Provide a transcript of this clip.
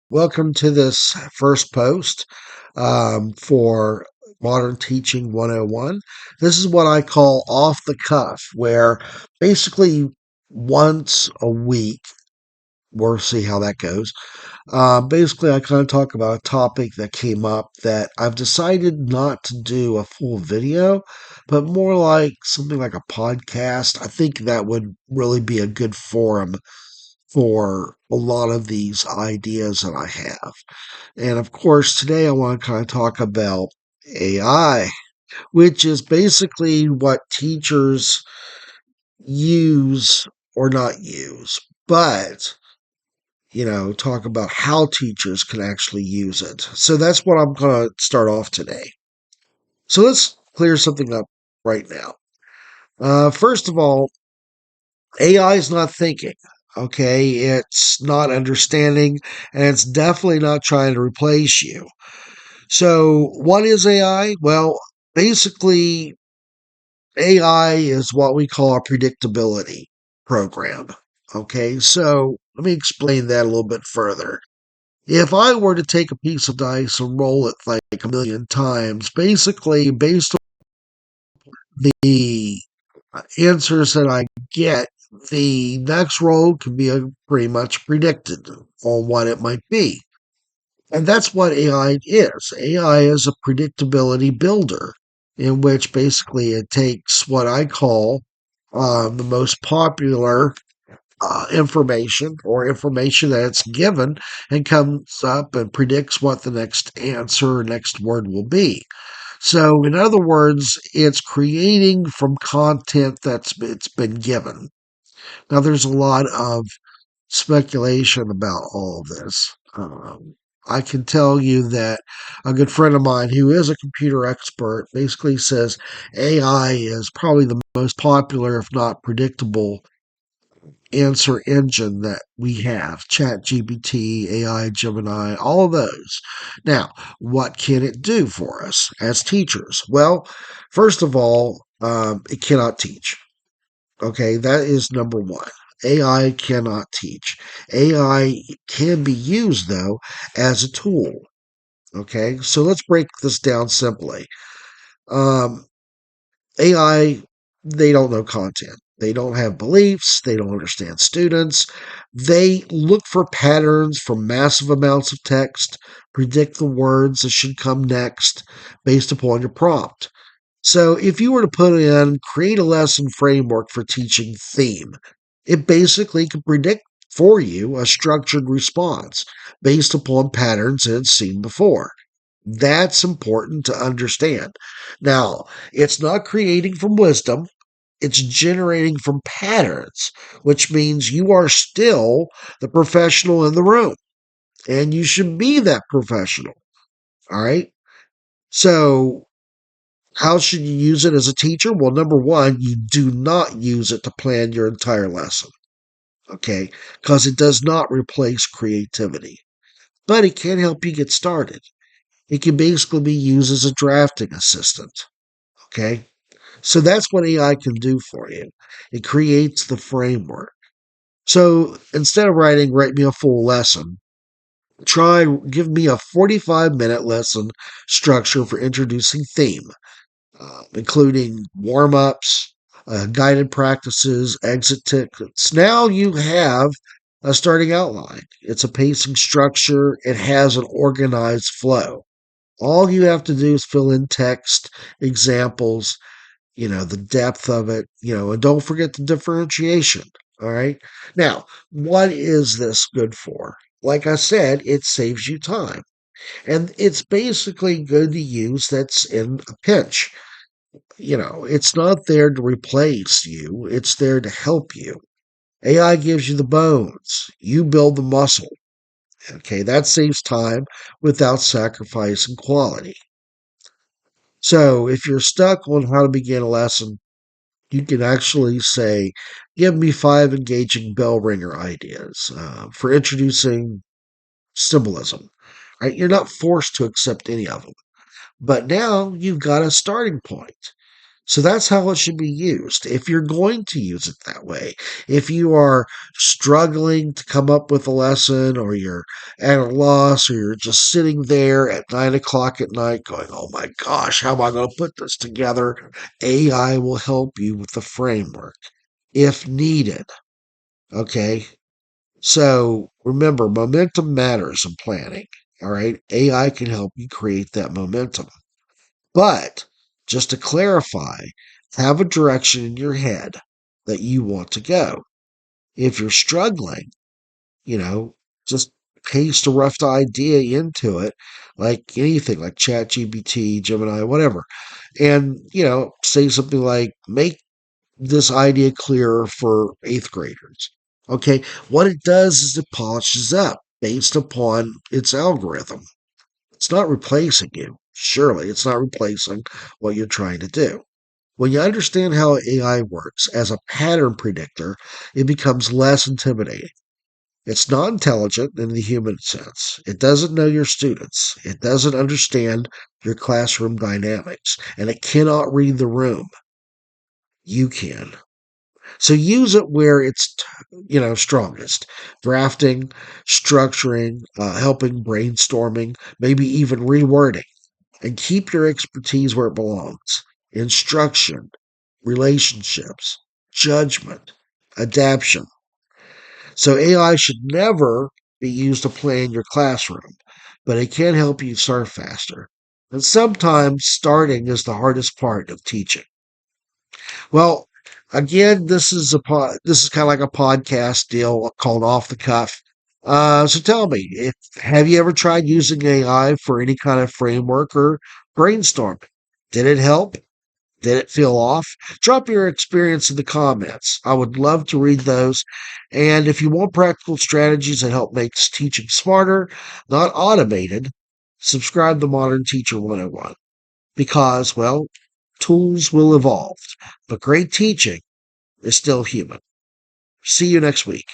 Welcome to this first post for Modern Teaching 101. This is what I call off the cuff, where basically once a week, we'll see how that goes. Basically, I kind of talk about a topic that came up that I've decided not to do a full video, but more like something like a podcast. I think that would really be a good forum for a lot of these ideas that I have. And of course, today I want to kind of talk about AI, which is basically what teachers use or not use, but talk about how teachers can actually use it. So that's what I'm going to start off today. So let's clear something up right now. First of all, AI is not thinking. Okay, it's not understanding, and it's definitely not trying to replace you. So, what is AI? Well, basically, AI is what we call a predictability program. Okay, so let me explain that a little bit further. If I were to take a piece of dice and roll it like a million times, basically, based on the answers that I get, the next roll can be pretty much predicted on what it might be. And that's what AI is. AI is a predictability builder, in which basically it takes what I call the most popular information or information that it's given and comes up and predicts what the next answer or next word will be. So, in other words, it's creating from content it's been given. Now, there's a lot of speculation about all of this. I can tell you that a good friend of mine who is a computer expert basically says AI is probably the most popular, if not predictable, answer engine that we have. Chat GPT, AI, Gemini, all of those. Now, what can it do for us as teachers? Well, first of all, it cannot teach. Okay, that is number one. AI cannot teach. AI can be used, though, as a tool. Okay, so let's break this down simply. Um, AI, they don't know content. They don't have beliefs. They don't understand students. They look for patterns from massive amounts of text, predict the words that should come next based upon your prompt. So if you were to put in create a lesson framework for teaching theme, it basically can predict for you a structured response based upon patterns it's seen before. That's important to understand. Now, it's not creating from wisdom, it's generating from patterns, which means you are still the professional in the room and you should be that professional. All right. So, how should you use it as a teacher? Well, number one, you do not use it to plan your entire lesson, okay? Because it does not replace creativity, but it can help you get started. It can basically be used as a drafting assistant, okay? So that's what AI can do for you. It creates the framework. So instead of write me a full lesson, give me a 45-minute lesson structure for introducing theme, including warm ups, guided practices, exit tickets. Now you have a starting outline. It's a pacing structure, it has an organized flow. All you have to do is fill in text, examples, the depth of it, and don't forget the differentiation. All right. Now, what is this good for? Like I said, it saves you time. And it's basically good to use that's in a pinch. It's not there to replace you, it's there to help you. AI gives you the bones, you build the muscle. Okay, that saves time without sacrificing quality. So if you're stuck on how to begin a lesson, you can actually say, give me 5 engaging bell ringer ideas for introducing symbolism. Right? You're not forced to accept any of them. But now you've got a starting point. So that's how it should be used. If you're going to use it that way, if you are struggling to come up with a lesson, or you're at a loss, or you're just sitting there at 9 o'clock at night going, oh my gosh, how am I going to put this together? AI will help you with the framework if needed. Okay. So remember, momentum matters in planning. All right. AI can help you create that momentum. But just to clarify, have a direction in your head that you want to go. If you're struggling, you know, just paste a rough idea into it, like anything, like ChatGPT, Gemini, whatever. And, say something like, make this idea clearer for eighth graders. Okay. What it does is it polishes up based upon its algorithm. It's not replacing you. Surely it's not replacing what you're trying to do. When you understand how AI works as a pattern predictor, it becomes less intimidating. It's not intelligent in the human sense. It doesn't know your students. It doesn't understand your classroom dynamics. And it cannot read the room. You can. So use it where it's, strongest. Drafting, structuring, helping brainstorming, maybe even rewording. And keep your expertise where it belongs: instruction, relationships, judgment, adaptation. So AI should never be used to plan your classroom, but it can help you start faster. And sometimes starting is the hardest part of teaching. Well, again, this is kind of like a podcast deal called Off the Cuff. So tell me, have you ever tried using AI for any kind of framework or brainstorming? Did it help? Did it feel off? Drop your experience in the comments. I would love to read those. And if you want practical strategies that help make teaching smarter, not automated, subscribe to Modern Teacher 101, because, well, tools will evolve, but great teaching is still human. See you next week.